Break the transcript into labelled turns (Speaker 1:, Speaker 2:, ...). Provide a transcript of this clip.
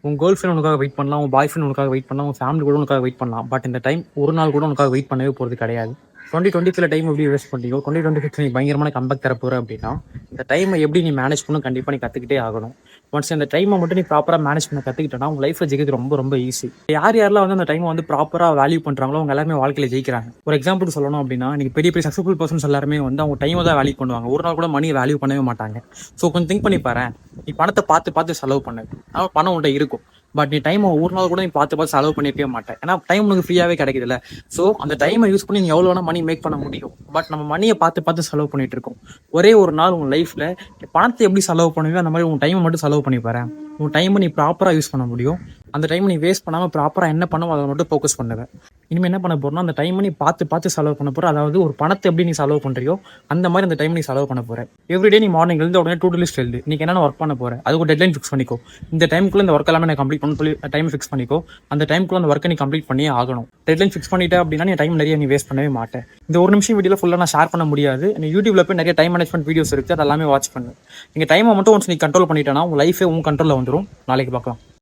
Speaker 1: உன் girl friend உனக்காக wait பண்ணலாம், உன் பாய் ஃப்ரெண்ட் உனக்காக வெயிட் பண்ணலாம், உன் ஃபேமிலி கூட உனக்காக வெயிட் பண்ணலாம். பட் இந்த டைம் ஒரு நாள் கூட உனக்காக வெயிட் பண்ணவே போகிறது கிடையாது. 2025 டைம் எப்படி வேஸ்ட் பண்ணியோ 2026 நீ பயங்கரமான கம்பேக் தர போகிற அப்படின்னா இந்த டைமை எப்படி நீ மேனேஜ் பண்ணணும் கண்டிப்பாக நீ கற்றுக்கிட்டே ஆகணும். ஒன்ஸ் இந்த டைமை மட்டும் நீ ப்ராப்பராக மேனேஜ் பண்ண கற்றுக்கிட்டோன்னா உங்கள் லைஃப்பில் ஜெயிக்கிறது ரொம்ப ரொம்ப ஈஸி. யாரெல்லாம் வந்து அந்த டைமை வந்து ப்ராப்பராக வேல்யூ பண்ணுறாங்களோ அவங்க எல்லாருமே வாழ்க்கையில் ஜெயிக்கிறாங்க. ஒரு எக்ஸாம்பிளுக்கு சொல்லணும் அப்படின்னா நீங்கள் பெரிய பெரிய சக்ஸஸ்ஃபுல் பர்சன்ஸ் எல்லாருமே வந்து அவங்க டைமை தான் வேல்யூ பண்ணுவாங்க. ஒரு நாள் கூட மணியை வேல்யூ பண்ணவே மாட்டாங்க. ஸோ கொஞ்சம் திங்க் பண்ணி பாரு, நீ பணத்தை பார்த்து பார்த்து செலவு பண்ணு, ஆனால் பணம் உன்ட்ட இருக்கும். பட் நீ டைமை ஒரு நாள் கூட நீ பார்த்து பார்த்து செலவு பண்ணிருக்கவே மாட்டேன். ஏன்னா டைம் உனக்கு ஃப்ரீயாகவே கிடைக்குதுல்ல. ஸோ அந்த டைமை யூஸ் பண்ணி நீ எவ்வளோ வேணால் மணி மேக் பண்ண முடியும். பட் நம்ம மணியை பார்த்து பார்த்து செலவு பண்ணிட்டு இருக்கோம். ஒரே ஒரு நாள் உங்கள் லைஃப்பில் பணத்தை எப்படி செலவு பண்ணுவீங்க அந்த மாதிரி உன் டைமை மட்டும் செலவு பண்ணி பாரு. உன் டைமை நீ ப்ராப்பராக யூஸ் பண்ண முடியும். அந்த டைமை நீ வேஸ்ட் பண்ணாமல் ப்ராப்பராக என்ன பண்ணுமோ அதை மட்டும் ஃபோக்கஸ் பண்ணுவேன். இனிமேல் என்ன பண்ண போறோம்னா அந்த டைமை நீ பார்த்து பார்த்து செலவு பண்ண போகிற. அதாவது ஒரு பணத்தை எப்படி நீ செலவு பண்ணுறியோ அந்த மாதிரி அந்த டைம் நீ செலவு பண்ண போகிற. எவ்ரிடே நீ மார்னிங் எழுந்து உடனே டூ லிஸ்ட் எழுது. நீக்கு என்னென்ன ஒர்க் பண்ண போகிற அதுக்கு ஒரு டெட்லைன் ஃபிக்ஸ் பண்ணிக்கோ. இந்த டைமுக்குள்ள இந்த ஒர்க் எல்லாமே நான் கம்ப்ளீட் பண்ண சொல்லி டைம் ஃபிக்ஸ் பண்ணிக்கோ. அந்த டைமுக்குள்ள அந்த ஒர்க்கை நீ கம்ப்ளீட் பண்ணியே ஆகணும். டெட்லைன் ஃபிக்ஸ் பண்ணிட்டே அப்படின்னா நீ டைம் நிறைய நீ வேஸ்ட் பண்ணவே மாட்டேன். இந்த ஒரு நிமிஷம் வீடியோவில் ஃபுல்லாக நான் ஷேர் பண்ண முடியாது. நீ யூடியூப்ல போய் நிறைய டைம் மேனேஜ்மெண்ட் வீடியோஸ் இருக்குது, அது எல்லாமே வாட்ச் பண்ணு. நீங்கள் டைமை மட்டும் ஒன்ஸ் நீ கண்ட்ரோல் பண்ணிட்டேன்னா உங்கள் லைஃபே உன் கண்ட்ரோலில் வந்துடும். நாளைக்கு பார்க்கலாம்.